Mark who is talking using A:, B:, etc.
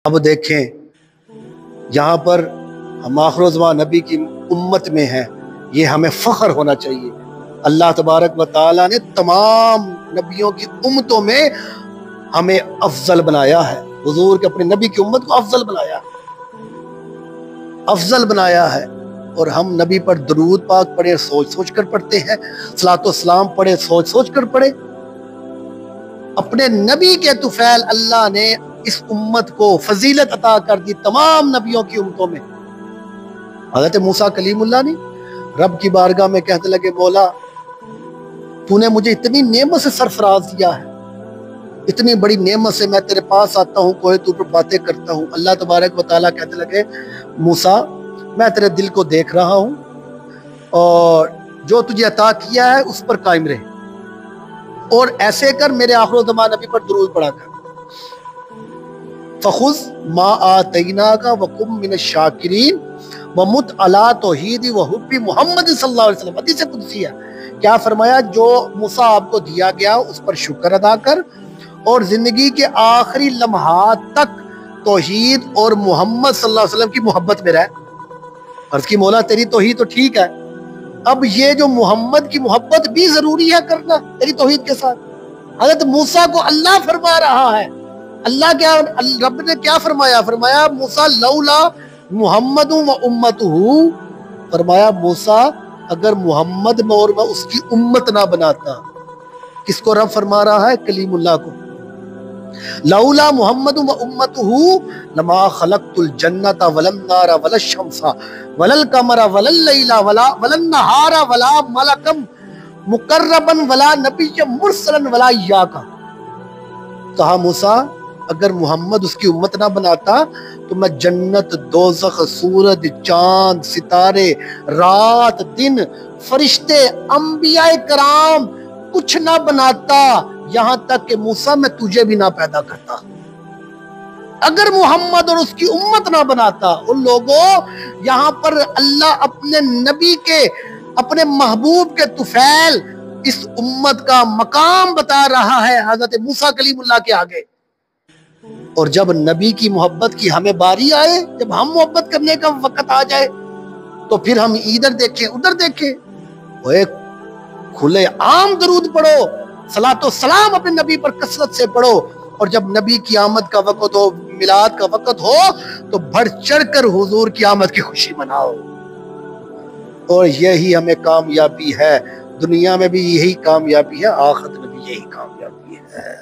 A: اب دیکھیں یہاں پر ہم آخر زمان نبی کی امت میں ہیں، یہ ہمیں فخر ہونا چاہیے۔ اللہ تبارک و تعالیٰ نے تمام نبیوں کی امتوں میں ہمیں افضل بنایا ہے، حضور کے اپنے نبی کی امت کو افضل بنایا ہے اور ہم نبی پر درود پاک پڑھے سوچ سوچ کر پڑھتے ہیں، صلاۃ و سلام پڑھے سوچ سوچ کر پڑھے۔ اپنے نبی کے طفیل اللہ نے اس امت کو فضیلت عطا کر دی تمام نبیوں کی امتوں میں۔ حضرت موسیٰ کلیم اللہ نے رب کی بارگاہ میں کہنے لگے، مولا تو نے مجھے اتنی نعمت سے سرفراز دیا ہے، اتنی بڑی نعمت سے میں تیرے پاس آتا ہوں، کوہ طور پر باتیں کرتا ہوں۔ اللہ تبارک و تعالیٰ کہتے لگے، موسیٰ میں تیرے دل کو دیکھ رہا ہوں اور جو تجھے عطا کیا ہے اس پر قائم رہے، اور ایسے کر میرے آخر الزمان نبی پر درود پڑھا کر۔ فخذ ما آتیناک وکن من الشاکرین ومت علی توحید وحب محمد صلی اللہ علیہ وسلم۔ حدیث قدسی ہے، کیا فرمایا؟ جو موسیٰ آپ کو دیا گیا اس پر شکر ادا کر اور زندگی کے آخری لمحات تک توحید اور محمد صلی اللہ علیہ وسلم کی محبت میں رہ۔ عرض کی مولا تیری توحید تو ٹھیک ہے، اب یہ جو محمد کی محبت بھی ضروری ہے کرنا تیری توحید کے ساتھ۔ حضرت موسیٰ کو اللہ فرما رہا ہے، اللہ کیا رب نے کیا فرمایا؟ فرمایا موسیٰ لولا محمد و امتہ، فرمایا موسیٰ اگر محمد میں اور میں اس کی امت نہ بناتا۔ کس کو رب فرما رہا ہے؟ کلیم اللہ کو۔ لولا محمد و امتہ لما خلقت الجنت ولا النار ولا الشمس ولا القمر ولا اللیل ولا النہار ولا ملکا مقربا ولا نبی مرسلا ولا ایاک۔ کہا موسیٰ اگر محمد اس کی امت نہ بناتا تو میں جنت، دوزخ، سورج، چاند، ستارے، رات، دن، فرشتے، انبیاء کرام کچھ نہ بناتا، یہاں تک کہ موسیٰ میں تجھے بھی نہ پیدا کرتا۔ اگر محمد اور اس کی امت نہ بناتا۔ ان لوگوں یہاں پر اللہ اپنے نبی کے، اپنے محبوب کے طفیل اس امت کا مقام بتا رہا ہے حضرت موسیٰ کلیم اللہ کے آگے۔ اور جب نبی کی محبت کی ہمیں باری آئے، جب ہم محبت کرنے کا وقت آ جائے تو پھر ہم ادھر دیکھیں ادھر دیکھیں، وہ ایک کھلے عام درود پڑھو، صلاۃ و سلام اپنے نبی پر کثرت سے پڑھو، اور جب نبی کی آمد کا وقت ہو، میلاد کا وقت ہو، تو بڑھ چڑھ کر حضور کی آمد کی خوشی مناؤ۔ اور یہی ہمیں کامیابی ہے، دنیا میں بھی یہی کامیابی ہے، آخرت میں بھی یہی کامیابی ہے۔